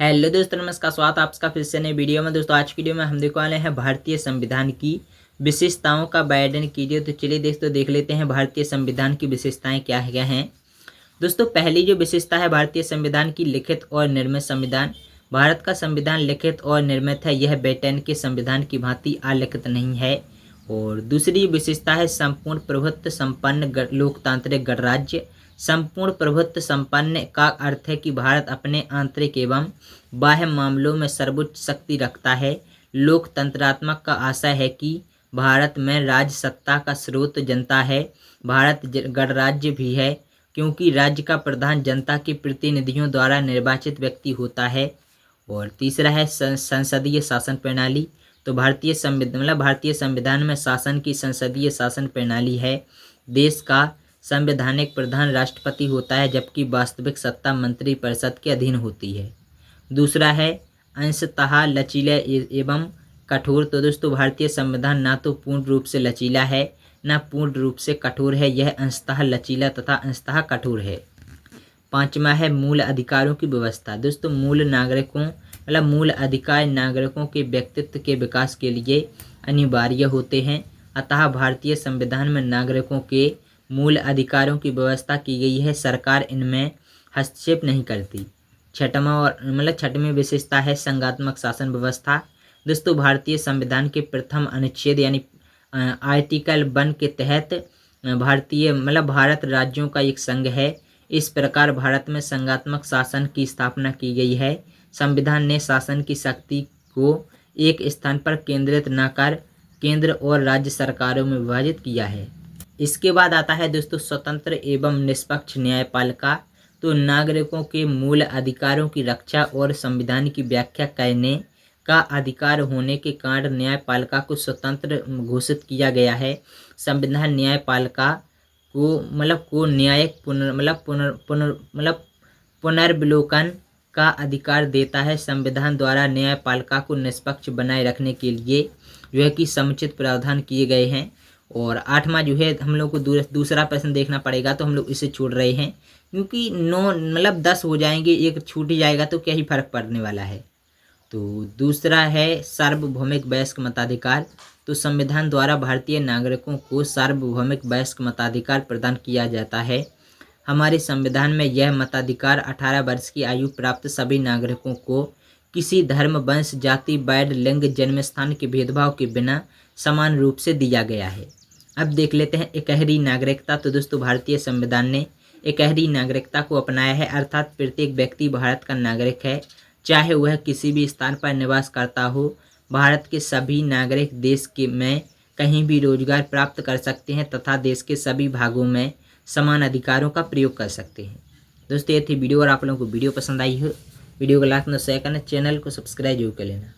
Hello दोस्तों, नमस्कार। स्वागत है आपका फिर से नई वीडियो में। दोस्तों आज की वीडियो में हम देखने वाले हैं भारतीय संविधान की विशेषताओं का वर्णन कीजिए। तो चलिए देख लेते हैं भारतीय संविधान की विशेषताएं क्या हैं। दोस्तों पहली जो विशेषता है भारतीय संविधान की, लिखित और निर्मित संविधान। भारत का संविधान लिखित और निर्मित है, यह ब्रिटेन के संविधान की भांति अलिखित नहीं है। और दूसरी विशेषता है संपूर्ण प्रभुत्व संपन्न लोकतांत्रिक गणराज्य। संपूर्ण प्रभुत्व संपन्न का अर्थ है कि भारत अपने आंतरिक एवं बाह्य मामलों में सर्वोच्च शक्ति रखता है। लोकतंत्रात्मक का आशय है कि भारत में राज्य सत्ता का स्रोत जनता है। भारत गणराज्य भी है क्योंकि राज्य का प्रधान जनता के प्रतिनिधियों द्वारा निर्वाचित व्यक्ति होता है। और तीसरा है संसदीय शासन प्रणाली। तो भारतीय संविधान में शासन की संसदीय शासन प्रणाली है। देश का संवैधानिक प्रधान राष्ट्रपति होता है, जबकि वास्तविक सत्ता मंत्रिपरिषद के अधीन होती है। दूसरा है अंशतः लचीला एवं कठोर। तो दोस्तों भारतीय संविधान ना तो पूर्ण रूप से लचीला है न पूर्ण रूप से कठोर है, यह अंशतः लचीला तथा अंशतः कठोर है। पांचवा है मूल अधिकारों की व्यवस्था। दोस्तों मूल अधिकार नागरिकों के व्यक्तित्व के विकास के लिए अनिवार्य होते हैं। अतः भारतीय संविधान में नागरिकों के मूल अधिकारों की व्यवस्था की गई है, सरकार इनमें हस्तक्षेप नहीं करती। छठवीं विशेषता है संघात्मक शासन व्यवस्था। दोस्तों भारतीय संविधान के प्रथम अनुच्छेद यानी आर्टिकल 1 के तहत भारत राज्यों का एक संघ है। इस प्रकार भारत में संघात्मक शासन की स्थापना की गई है। संविधान ने शासन की शक्ति को एक स्थान पर केंद्रित न कर केंद्र और राज्य सरकारों में विभाजित किया है। इसके बाद आता है दोस्तों स्वतंत्र एवं निष्पक्ष न्यायपालिका। तो नागरिकों के मूल अधिकारों की रक्षा और संविधान की व्याख्या करने का अधिकार होने के कारण न्यायपालिका को स्वतंत्र घोषित किया गया है। संविधान न्यायपालिका को न्यायिक पुनर्विलोकन का अधिकार देता है। संविधान द्वारा न्यायपालिका को निष्पक्ष बनाए रखने के लिए जो है कि समुचित प्रावधान किए गए हैं। और आठवां जो है हम लोग को दूसरा प्रश्न देखना पड़ेगा, तो हम लोग इसे छोड़ रहे हैं क्योंकि 10 हो जाएंगे, एक छूट ही जाएगा तो क्या ही फर्क पड़ने वाला है। तो दूसरा है सार्वभौमिक वयस्क मताधिकार। तो संविधान द्वारा भारतीय नागरिकों को सार्वभौमिक वयस्क मताधिकार प्रदान किया जाता है। हमारे संविधान में यह मताधिकार 18 वर्ष की आयु प्राप्त सभी नागरिकों को किसी धर्म, वंश, जाति, वर्ण, लिंग, जन्मस्थान के भेदभाव के बिना समान रूप से दिया गया है। अब देख लेते हैं इकहरी नागरिकता। तो दोस्तों भारतीय संविधान ने इकहरी नागरिकता को अपनाया है, अर्थात प्रत्येक व्यक्ति भारत का नागरिक है, चाहे वह किसी भी स्थान पर निवास करता हो। भारत के सभी नागरिक देश में कहीं भी रोजगार प्राप्त कर सकते हैं तथा देश के सभी भागों में समान अधिकारों का प्रयोग कर सकते हैं। दोस्तों ये थी वीडियो, और आप लोगों को वीडियो पसंद आई हो वीडियो को लाइक और शेयर करना, चैनल को सब्सक्राइब जरूर कर लेना।